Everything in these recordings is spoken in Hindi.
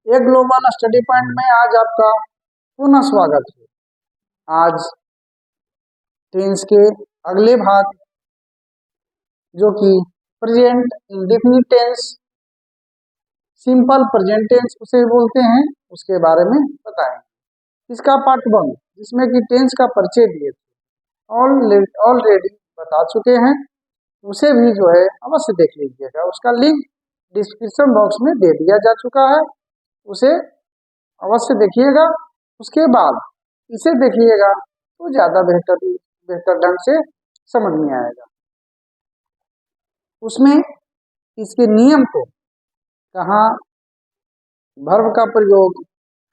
एक ग्लोबल स्टडी पॉइंट में आज आपका पुनः स्वागत है। आज टेंस के अगले भाग जो कि present indefinite tense, simple present tense उसे बोलते हैं, उसके बारे में बताएंगे। इसका पार्ट 1 जिसमें कि टेंस का परिचय दिए थे ऑलरेडी बता चुके हैं, उसे भी जो है अवश्य देख लीजिएगा। उसका लिंक डिस्क्रिप्शन बॉक्स में दे दिया जा चुका है, उसे अवश्य देखिएगा। उसके बाद इसे देखिएगा तो ज्यादा बेहतर ढंग से समझ में आएगा। उसमें इसके नियम को, कहाँ वर्ब का प्रयोग,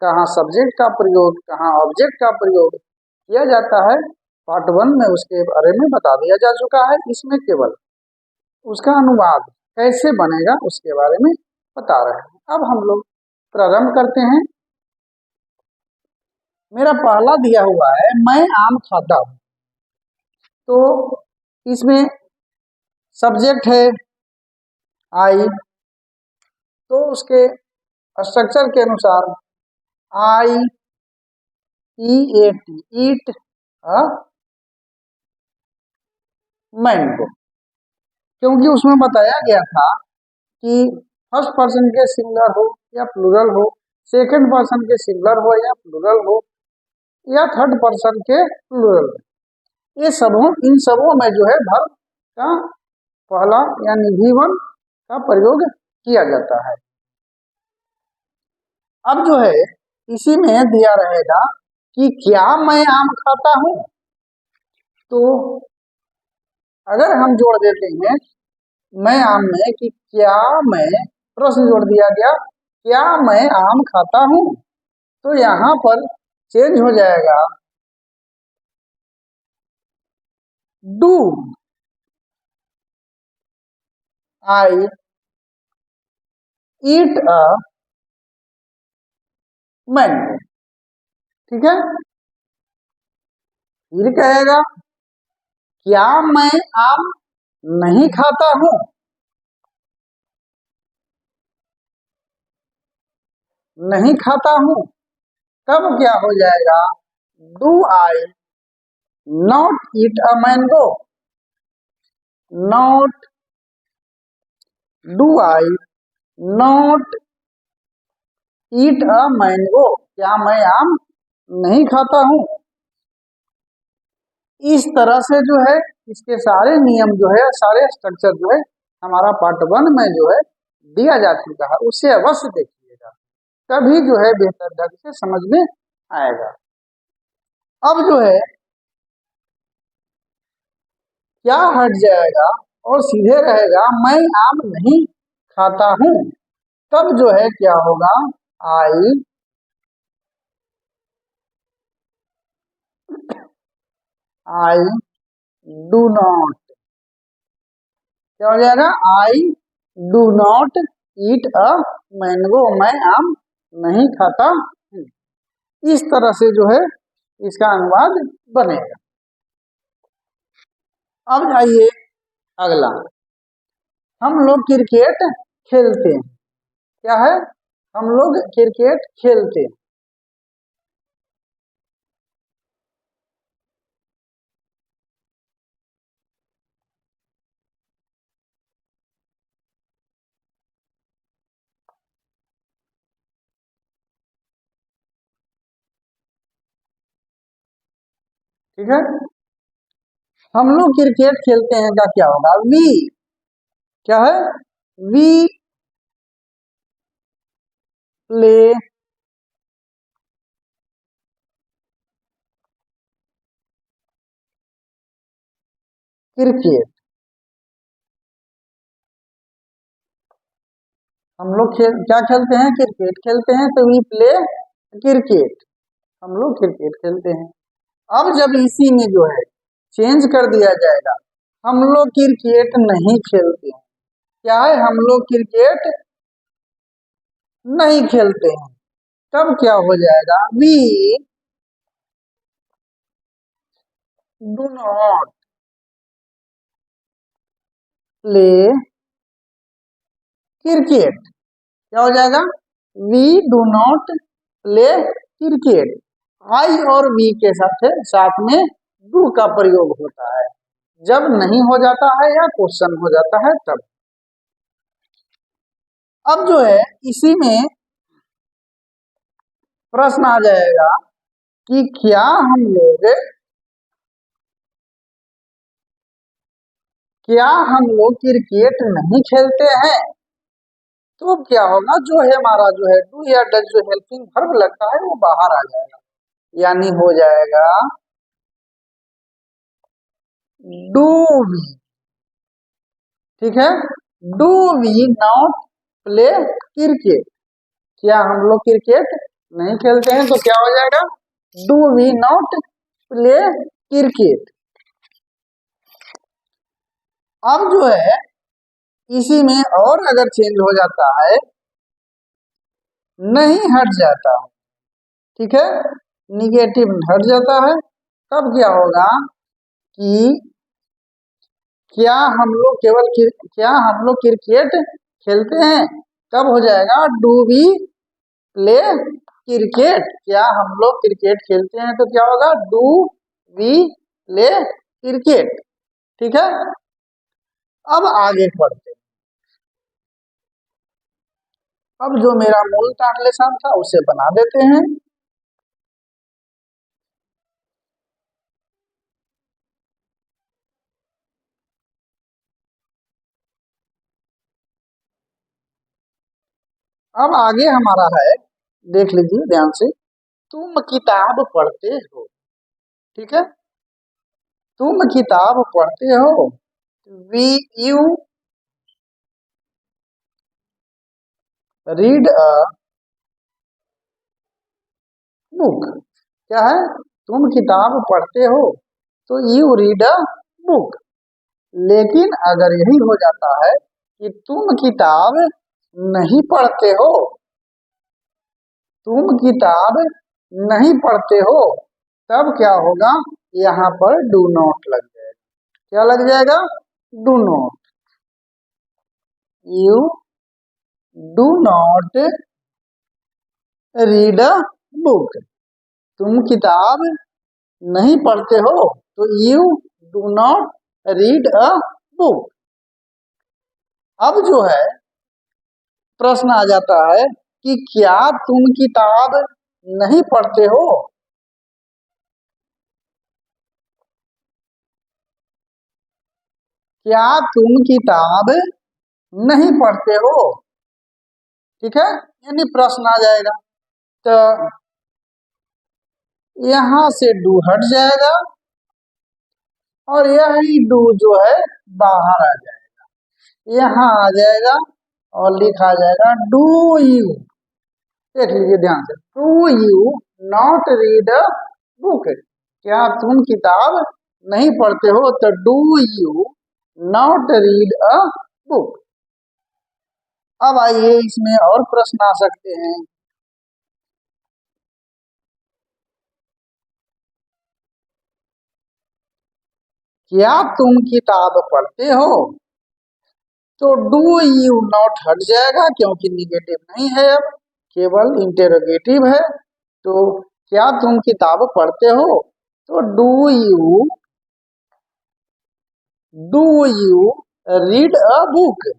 कहाँ सब्जेक्ट का प्रयोग, कहाँ ऑब्जेक्ट का प्रयोग किया जाता है, पार्ट 1 में उसके बारे में बता दिया जा चुका है। इसमें केवल उसका अनुवाद कैसे बनेगा उसके बारे में बता रहे हैं। अब हम लोग प्रारंभ करते हैं। मेरा पहला दिया हुआ है मैं आम खाता हूं, तो इसमें सब्जेक्ट है आई, तो उसके स्ट्रक्चर के अनुसार आई ईएटी ईट मैंगो, क्योंकि उसमें बताया गया था कि फर्स्ट पर्सन के सिंगुलर हो या प्लूरल हो, सेकंड पर्सन के सिंगुलर हो या प्लूरल हो, या थर्ड पर्सन के प्लूरल, ये सबों इन सबों में जो है वर्ब का पहला यानी V1 का प्रयोग किया जाता है। अब जो है इसी में दिया रहेगा कि क्या मैं आम खाता हूं, तो अगर हम जोड़ देते हैं मैं आम में कि क्या मैं, प्रश्न जोड़ दिया गया क्या मैं आम खाता हूं, तो यहां पर चेंज हो जाएगा do I eat a mango. ठीक है, फिर कहेगा क्या मैं आम नहीं खाता हूं, नहीं खाता हूं, तब क्या हो जाएगा do I not eat a mango, not do I not eat a mango, क्या मैं आम नहीं खाता हूं। इस तरह से जो है इसके सारे नियम जो है, सारे स्ट्रक्चर जो है हमारा पार्ट 1 में जो है दिया जा चुका है, उसे अवश्य देखिएगा, तभी जो है बेहतर ढंग से समझ में आएगा। अब जो है क्या हट जाएगा और सीधे रहेगा मैं आम नहीं खाता हूं, तब जो है क्या होगा आई डू नॉट, क्या हो जाएगा I do not eat a mango, मैं आम नहीं खाता हूं। इस तरह से जो है इसका अनुवाद बनेगा। अब जाइए अगला, हम लोग क्रिकेट खेलते हैं। क्या है, हम लोग क्रिकेट खेलते हैं। ठीक है, हम लोग क्रिकेट खेलते हैं का क्या होगा वी, क्या है वी प्ले क्रिकेट। हम लोग क्या खेलते हैं, क्रिकेट खेलते हैं, तो वी प्ले क्रिकेट, हम लोग क्रिकेट खेलते हैं। अब जब इसी में जो है चेंज कर दिया जाएगा, हम लोग क्रिकेट नहीं खेलते हैं, क्या है हम लोग क्रिकेट नहीं खेलते हैं, तब क्या हो जाएगा we do not play cricket, क्या हो जाएगा we do not play cricket. I और वी के साथ में डू का प्रयोग होता है जब नहीं हो जाता है या क्वेश्चन हो जाता है तब। अब जो है इसी में प्रश्न आ जाएगा कि क्या हम लोग क्रिकेट नहीं खेलते हैं, तो क्या होगा, जो है हमारा जो है डू या डज जो हेल्पिंग वर्ब लगता है वो बाहर आ जाएगा, यानी हो जाएगा डू वी। ठीक है, do we not play cricket. क्या हम लोग क्रिकेट नहीं खेलते हैं, तो क्या हो जाएगा do we not play cricket. अब जो है इसी में और अगर चेंज हो जाता है, नहीं हट जाता है, ठीक है, निगेटिव हट जाता है, तब क्या होगा कि क्या हम लोग क्रिकेट खेलते हैं, तब हो जाएगा डू वी प्ले क्रिकेट। क्या हम लोग क्रिकेट खेलते हैं, तो क्या होगा डू वी प्ले क्रिकेट। ठीक है, अब आगे पढ़ते हैं। अब जो मेरा मूल ट्रांसलेशन था उसे बना देते हैं। अब आगे हमारा है, देख लीजिए ध्यान से, तुम किताब पढ़ते हो। ठीक है, तुम किताब पढ़ते हो, we you read a book. क्या है, तुम किताब पढ़ते हो, तो यू रीड अ बुक। लेकिन अगर यही हो जाता है कि तुम किताब नहीं पढ़ते हो, तुम किताब नहीं पढ़ते हो, तब क्या होगा, यहाँ पर डू नॉट लग जाएगा। क्या लग जाएगा, do not. You do not read a book. तुम किताब नहीं पढ़ते हो, तो you do not read a book. अब जो है प्रश्न आ जाता है कि क्या तुम किताब नहीं पढ़ते हो। क्या तुम किताब नहीं पढ़ते हो। ठीक है, यानी प्रश्न आ जाएगा, तो यहाँ से डू हट जाएगा और यही डू जो है बाहर आ जाएगा, यहाँ आ जाएगा और लिखा जाएगा डू यू। देख लीजिए ध्यान से, do you not read a book. क्या तुम किताब नहीं पढ़ते हो, तो do you not read a book. अब आइए इसमें और प्रश्न आ सकते हैं। क्या तुम किताब पढ़ते हो, तो डू यू नॉट हट जाएगा क्योंकि निगेटिव नहीं है, अब केवल इंटेरोगेटिव है। तो क्या तुम किताब पढ़ते हो, तो do you read a book.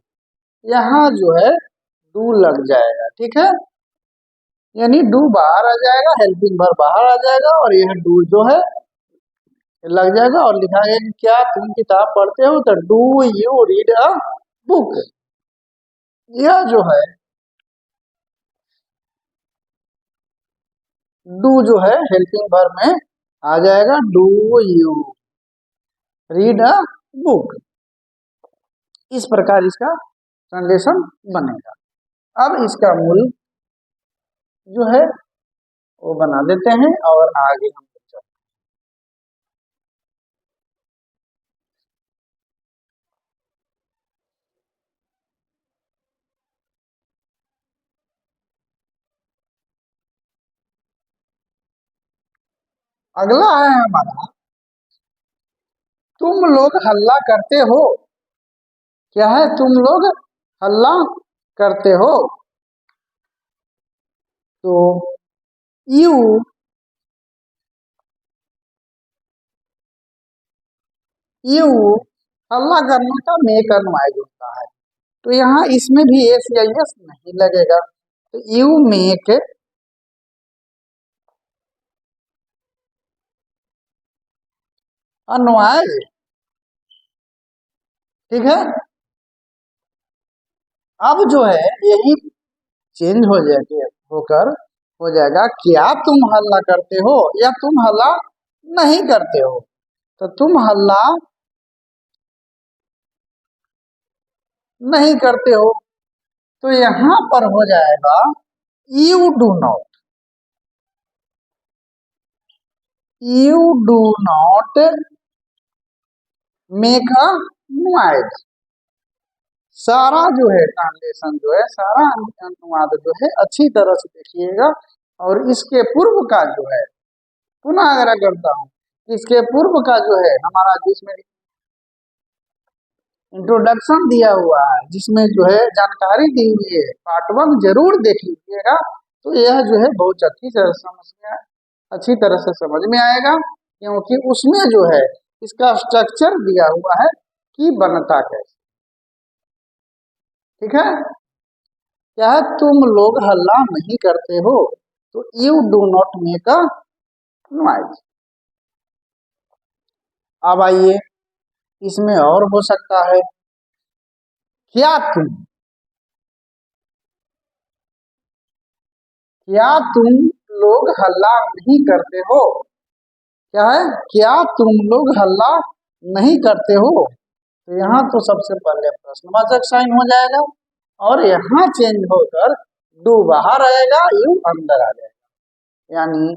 यहाँ जो है डू लग जाएगा। ठीक है, यानी डू बाहर आ जाएगा, हेल्पिंग वर्ब बाहर आ जाएगा और यह डू जो है लग जाएगा और लिखा है कि क्या तुम किताब पढ़ते हो, तो do you read a book. यह जो है डू जो है हेल्पिंग वर्ब में आ जाएगा, do you read a book. इस प्रकार इसका ट्रांसलेशन बनेगा। अब इसका मूल जो है वो बना देते हैं और आगे हम चलते हैं। अगला है हमारा, तुम लोग हल्ला करते हो। क्या है, तुम लोग हल्ला करते हो। तो यू यू हल्ला करने का मेक नॉइज होता है। तो यहाँ इसमें भी एस या यस नहीं लगेगा, तो यू मेक अ नॉइज। ठीक है, अब जो है यही चेंज हो जाएगा, होकर हो जाएगा क्या तुम हल्ला करते हो या तुम हल्ला नहीं करते हो। तो तुम हल्ला नहीं करते हो, तो यहां पर हो जाएगा you do not, you do not make a noise. सारा जो है ट्रांसलेशन जो है, सारा अनुवाद जो है अच्छी तरह से देखिएगा। और इसके पूर्व का जो है पुनः अगर करता हूँ, इसके पूर्व का जो है हमारा जिसमें इंट्रोडक्शन दिया हुआ है, जिसमें जो है जानकारी दी हुई है, पार्ट 1 जरूर देख लीजिएगा। तो यह जो है बहुत अच्छी तरह से समझ में आएगा, क्योंकि उसमें जो है इसका स्ट्रक्चर दिया हुआ है कि बनता कैसे। ठीक है, क्या है तुम लोग हल्ला नहीं करते हो, तो you do not make a noise. अब आइए, इसमें और हो सकता है क्या तुम लोग हल्ला नहीं करते हो। क्या है, क्या तुम लोग हल्ला नहीं करते हो। तो यहाँ तो सबसे पहले प्रश्नवाचक साइन हो जाएगा, और यहाँ चेंज होकर डू बाहर आएगा, यू अंदर आ जाएगा। यानी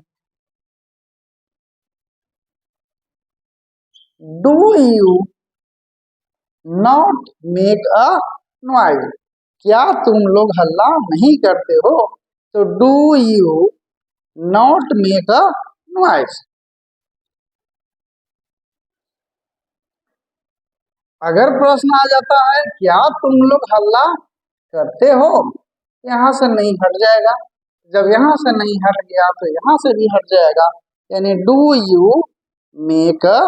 do you not make a noise, क्या तुम लोग हल्ला नहीं करते हो। तो do you not make a noise. अगर प्रश्न आ जाता है क्या तुम लोग हल्ला करते हो, यहाँ से नहीं हट जाएगा। जब यहाँ से नहीं हट गया तो यहाँ से भी हट जाएगा। यानी do you make a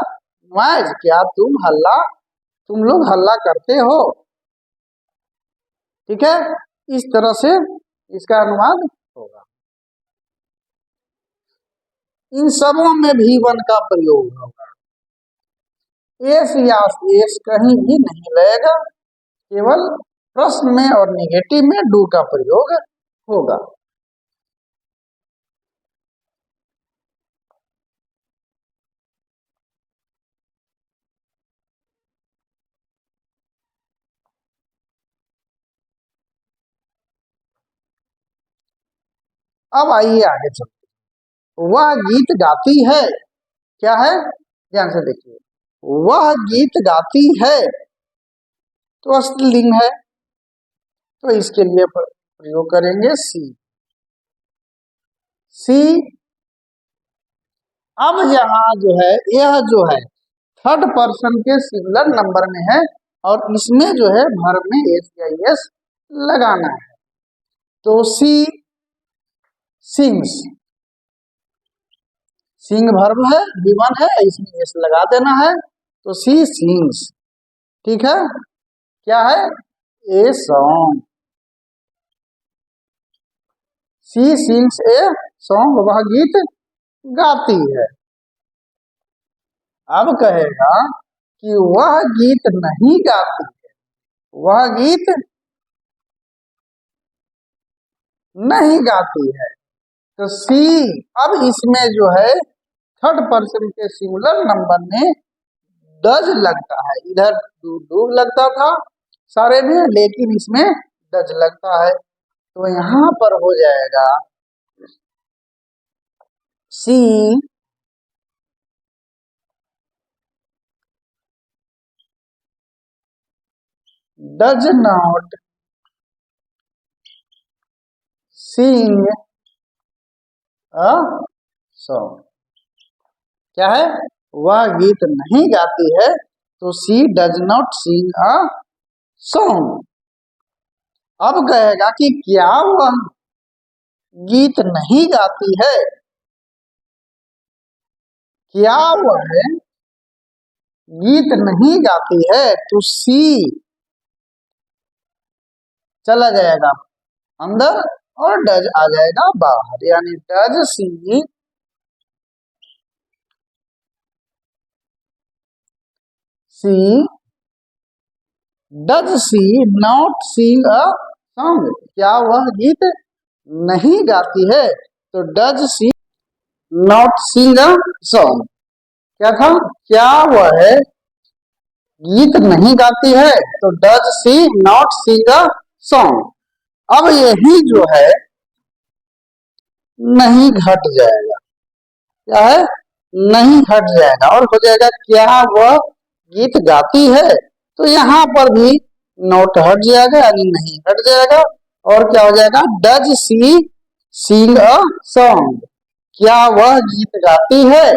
noise, क्या तुम लोग हल्ला करते हो। ठीक है, इस तरह से इसका अनुवाद होगा। इन सबों में भी वन का प्रयोग होगा। एस या एस कहीं भी नहीं लगेगा, केवल प्रश्न में और निगेटिव में डू का प्रयोग होगा। अब आइए आगे चलते। वह गीत गाती है, क्या है, ध्यान से देखिए, वह गीत गाती है तो स्त्रीलिंग है, तो इसके लिए प्रयोग करेंगे सी। सी। अब यहाँ जो है यह जो है थर्ड पर्सन के सिंगुलर नंबर में है, और इसमें जो है वर्ब में एस या एस लगाना है। तो सी सिंग्स, सिंग वर्ब है, विवन है, इसमें एस लगा देना है, तो सी सिंग्स। ठीक है, क्या है, a song. She sings a song, वह गीत गाती है। अब कहेगा कि वह गीत नहीं गाती है, वह गीत नहीं गाती है। तो सी, अब इसमें जो है थर्ड पर्सन के सिंगुलर नंबर में डज लगता है। इधर डू लगता था सारे में, लेकिन इसमें डज लगता है। तो यहाँ पर हो जाएगा she does not sing a song. क्या है, वह गीत नहीं गाती है, तो she does not sing a song. अब कहेगा कि क्या वह गीत नहीं गाती है, क्या वह गीत नहीं गाती है, तो सी चला जाएगा अंदर और डज आ जाएगा बाहर, यानी does she does she not sing a song, क्या वह गीत नहीं गाती है, तो does she not sing a song. क्या था, क्या वह गीत नहीं गाती है, तो does she not sing a song. अब यही जो है नहीं घट जाएगा, क्या है, नहीं हट जाएगा और हो जाएगा क्या वह गीत गाती है, तो यहाँ पर भी नोट हट जाएगा यानी नहीं हट जाएगा और क्या हो जाएगा, does she sing a song, क्या वह गीत गाती है,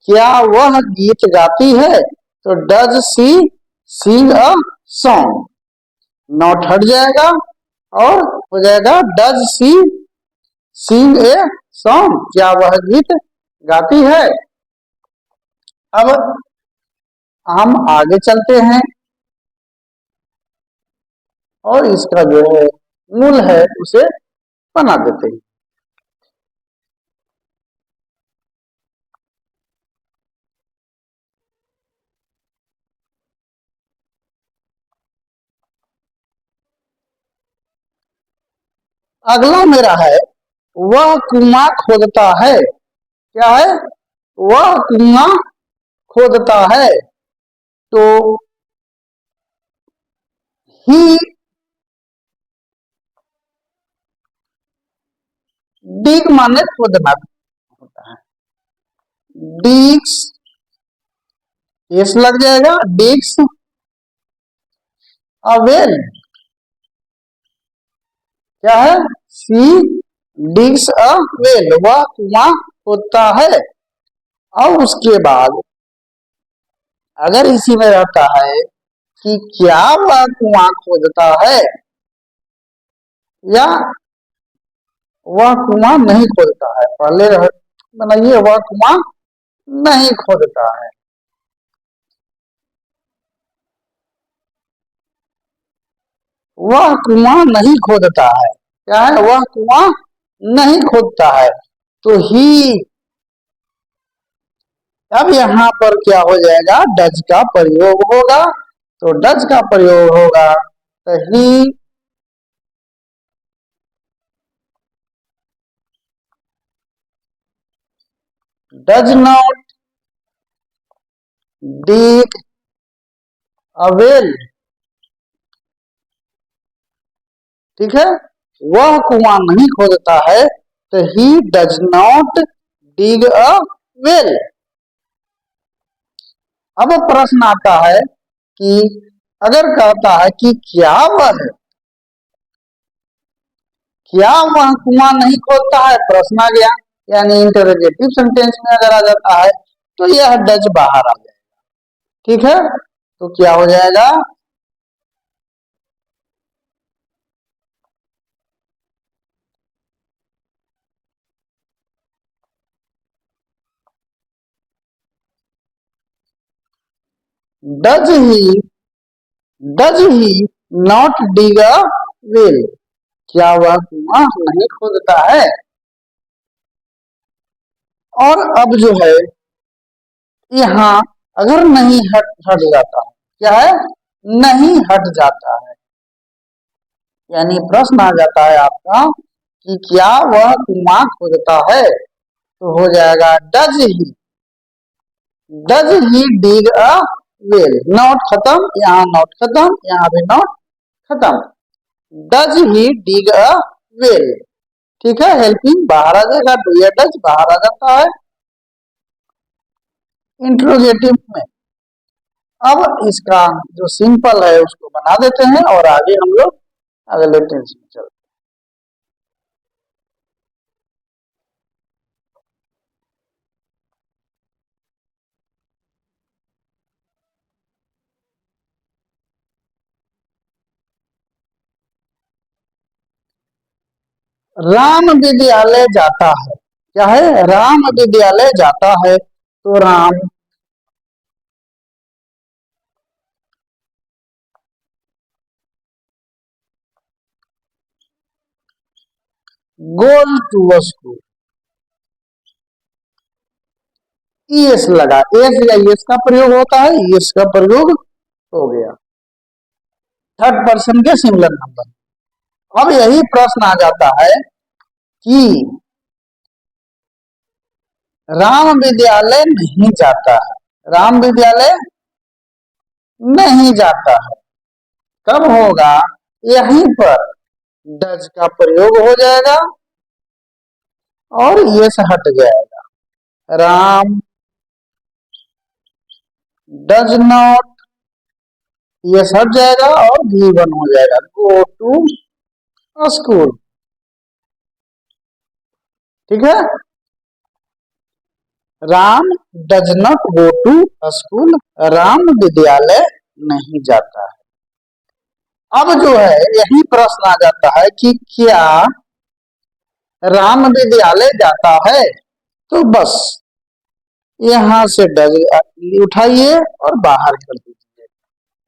क्या वह गीत गाती है, तो does she sing a song, not हट जाएगा और हो जाएगा does she Singh a song, क्या वह गीत गाती है। अब हम आगे चलते हैं और इसका जो है मूल है उसे बना देते हैं। अगला मेरा है, वह कुआं खोदता है, क्या है, वह कुआं खोदता है, तो ही डिग माने खोदना होता है, डिग्स एस लग जाएगा, डिग्स अवेल, क्या है, सी डिग्स अ वेल, वह कुआं खोदता है। और उसके बाद अगर इसी में रहता है कि क्या वह कुआं खोदता है या वह कुआं नहीं खोदता है, पहले बनाइए वह कुआं नहीं खोदता है, वह कुआं नहीं खोदता है, क्या है, वह कुआं नहीं खोदता है, तो ही, अब यहाँ पर क्या हो जाएगा, डज का प्रयोग होगा, तो डज का प्रयोग होगा तो he does not dig avail, ठीक है, वह कुआं नहीं खोदता है, तो he does not dig a well. अब प्रश्न आता है कि अगर कहता है कि क्या वह कुआं नहीं खोदता है, प्रश्न आ गया, यानी इंटरोगेटिव सेंटेंस में अगर आ जाता है तो यह डज बाहर आ जाएगा, ठीक है, तो क्या हो जाएगा, does he does he not dig a well, क्या वह कुआं नहीं खोदता है। और अब जो है यहाँ अगर नहीं हट जाता है, क्या है, नहीं हट जाता है, यानी प्रश्न आ जाता है आपका कि क्या वह कुआं खोदता है, तो हो जाएगा does he dig a well, not खत्म, यहाँ नॉट खत्म, यहाँ भी नॉट खत्म, does he dig a well, ठीक है, हेल्पिंग बाहर आ जाएगा, डू या डज बाहर आ जाता है इंट्रोगेटिव में। अब इसका जो सिंपल है उसको बना देते हैं और आगे हम लोग अगले टेंस में चलते राम विद्यालय जाता है, क्या है, राम विद्यालय जाता है, तो Ram goal to school. S लगा, एस या एस का प्रयोग होता है, एस का प्रयोग हो गया थर्ड पर्सन के सिंगुलर नंबर। अब यही प्रश्न आ जाता है कि राम विद्यालय नहीं जाता है, राम विद्यालय नहीं जाता है, कब होगा, यहीं पर डज का प्रयोग हो जाएगा और ये से हट जाएगा, राम डज नॉट, ये हट जाएगा और V1 हो जाएगा, गो टू स्कूल। ठीक है, Ram does not go to school, Ram विद्यालय नहीं जाता है। अब जो है यही प्रश्न आ जाता है कि क्या राम विद्यालय जाता है, तो बस यहां से डज उठाइए और बाहर कर दीजिए,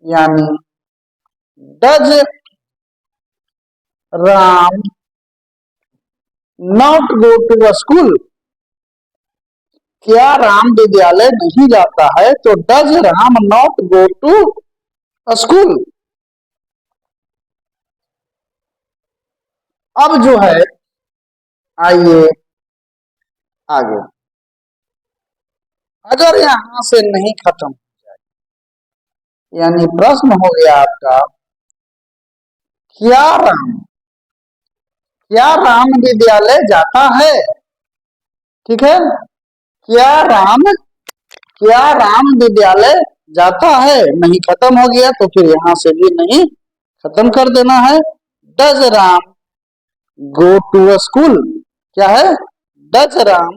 यानी does Ram not go to school, क्या राम विद्यालय नहीं जाता है, तो does Ram not go to school. अब जो है आइए आगे, अगर यहां से नहीं खत्म हो जाए, यानी प्रश्न हो गया आपका, क्या राम, क्या राम विद्यालय जाता है, ठीक है, क्या राम, क्या राम विद्यालय जाता है, नहीं खत्म हो गया तो फिर यहां से भी नहीं खत्म कर देना है, does Ram go to school, क्या है, does Ram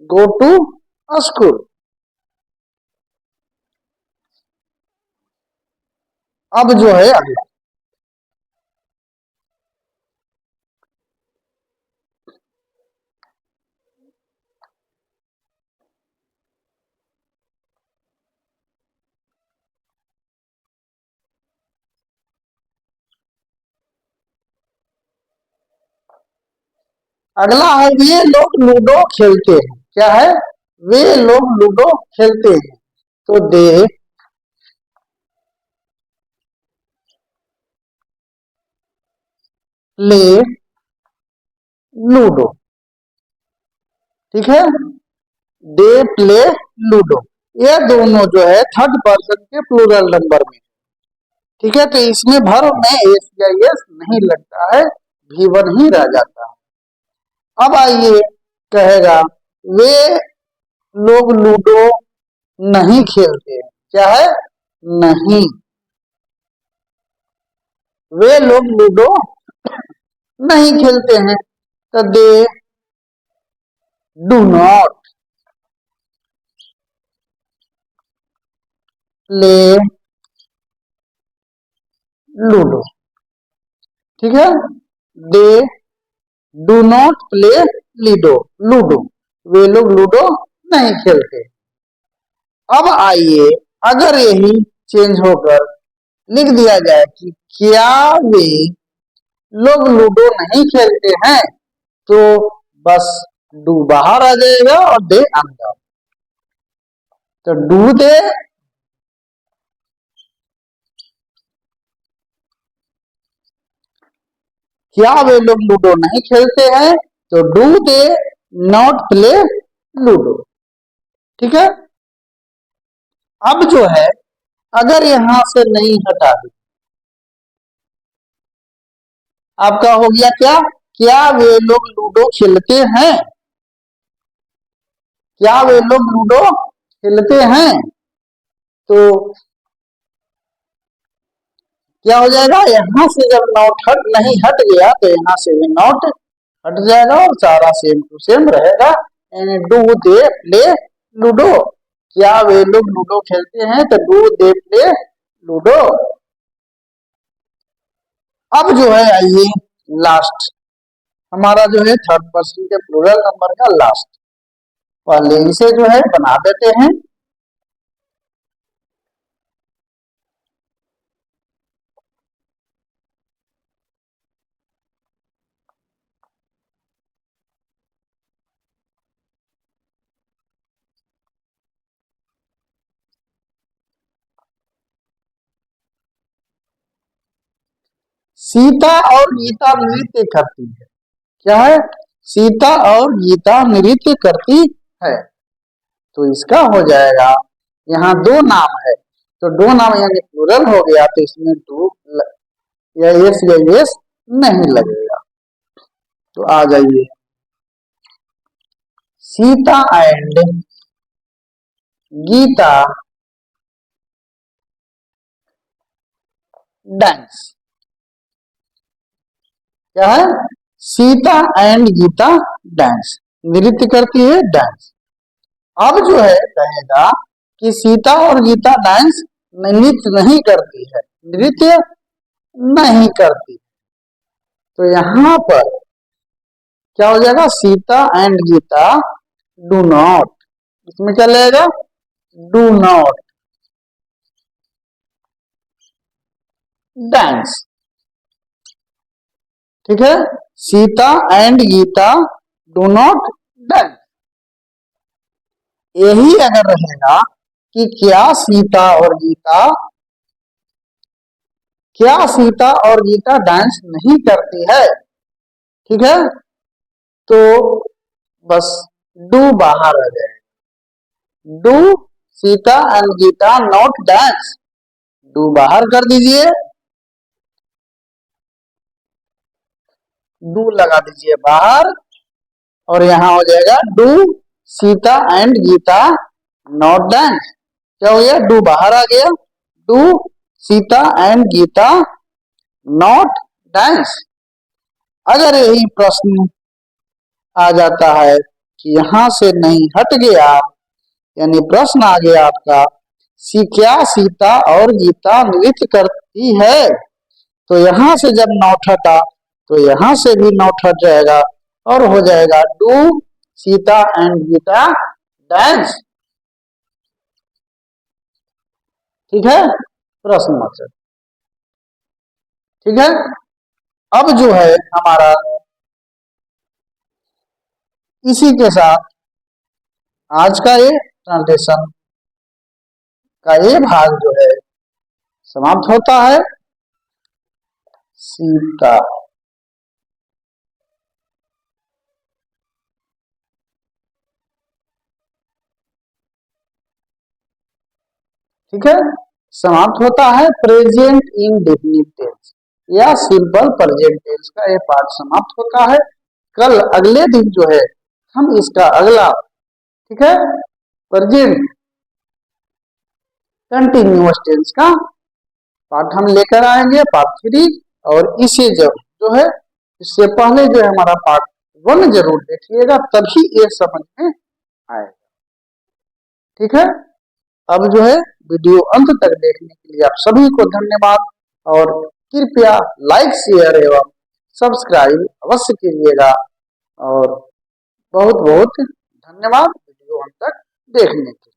go to school. अब जो है अगला, अगला है वे लोग लूडो खेलते हैं, क्या है, वे लोग लूडो खेलते हैं, तो दे प्ले लूडो, ठीक है, दे प्ले लूडो, ये दोनों जो है थर्ड पर्सन के प्लूरल नंबर में, ठीक है, तो इसमें भर में एस या एस नहीं लगता है, V1 ही रह जाता है। अब आइए कहेगा वे लोग लूडो नहीं खेलते, क्या है, नहीं, वे लोग लूडो नहीं खेलते हैं, तो they do not play ludo, ठीक है, they do not play ludo, ludo, वे लोग लूडो नहीं खेलते। अब आइए अगर यही चेंज होकर लिख दिया जाए कि क्या वे लोग लूडो नहीं खेलते हैं, तो बस डू बाहर आ जाएगा और दे अंदर, तो डू दे, क्या वे लोग लूडो नहीं खेलते हैं, तो do they not play ludo, ठीक है। अब जो है अगर यहां से नहीं हटा दी, आपका हो गया क्या वे लोग लूडो खेलते हैं, क्या वे लोग लूडो खेलते हैं, तो क्या हो जाएगा, यहां से जब नॉट हट नहीं हट गया तो यहां से भी नॉट हट जाएगा और सारा सेम टू सेम रहेगा, यानी डू दे प्ले लूडो, क्या वे लोग लूडो खेलते हैं, तो डू दे प्ले लूडो। अब जो है आइए लास्ट, हमारा जो है थर्ड पर्सन के प्लूरल नंबर का लास्ट। पहले इसे जो है बना देते हैं। सीता और गीता नृत्य करती है। क्या है? सीता और गीता नृत्य करती है। तो इसका हो जाएगा, यहाँ दो नाम है तो दो नाम यानी प्लूरल हो गया, तो इसमें टू या यस नहीं लगेगा। तो आ जाइए, सीता एंड गीता डांस। क्या है? सीता एंड गीता डांस, नृत्य करती है, डांस। अब जो है कहेगा कि सीता और गीता डांस नृत्य नहीं करती है, नृत्य नहीं करती। तो यहाँ पर क्या हो जाएगा? Sita and Gita do not, इसमें क्या लगेगा? Do not dance. ठीक है, Sita and Gita do not dance. यही अगर रहेगा कि क्या सीता और गीता डांस नहीं करती है, ठीक है, तो बस डू बाहर आ जाएगा। Do Sita and Gita not dance, do बाहर कर दीजिए, डू लगा दीजिए बाहर, और यहां हो जाएगा do Sita and Gita not dance. क्या हो गया? डू बाहर आ गया, do Sita and Gita not dance. अगर यही प्रश्न आ जाता है कि यहां से नहीं हट गया, यानी प्रश्न आ गया आपका, क्या सीता और गीता नृत्य करती है, तो यहां से जब नॉट हटा तो यहां से भी नॉट हट जाएगा और हो जाएगा do Sita and Gita dance. ठीक है, प्रश्न मात्र। ठीक है, अब जो है हमारा इसी के साथ आज का ये ट्रांसलेशन का ये भाग जो है समाप्त होता है। सीता, ठीक है, समाप्त होता है प्रेजेंट इंडेफिनिट टेंस या सिंपल प्रेजेंट टेंस का ये पार्ट समाप्त होता है। कल अगले दिन जो है हम इसका अगला, ठीक है, प्रेजेंट कंटिन्यूअस टेंस का पार्ट हम लेकर आएंगे, पार्ट 3। और इसे जब जो है इससे पहले जो है हमारा पार्ट 1 जरूर देखिएगा, तभी ये समझ में आएगा। ठीक है, अब जो है वीडियो अंत तक देखने के लिए आप सभी को धन्यवाद, और कृपया लाइक शेयर एवं सब्सक्राइब अवश्य कीजिएगा। और बहुत बहुत धन्यवाद वीडियो अंत तक देखने के लिए।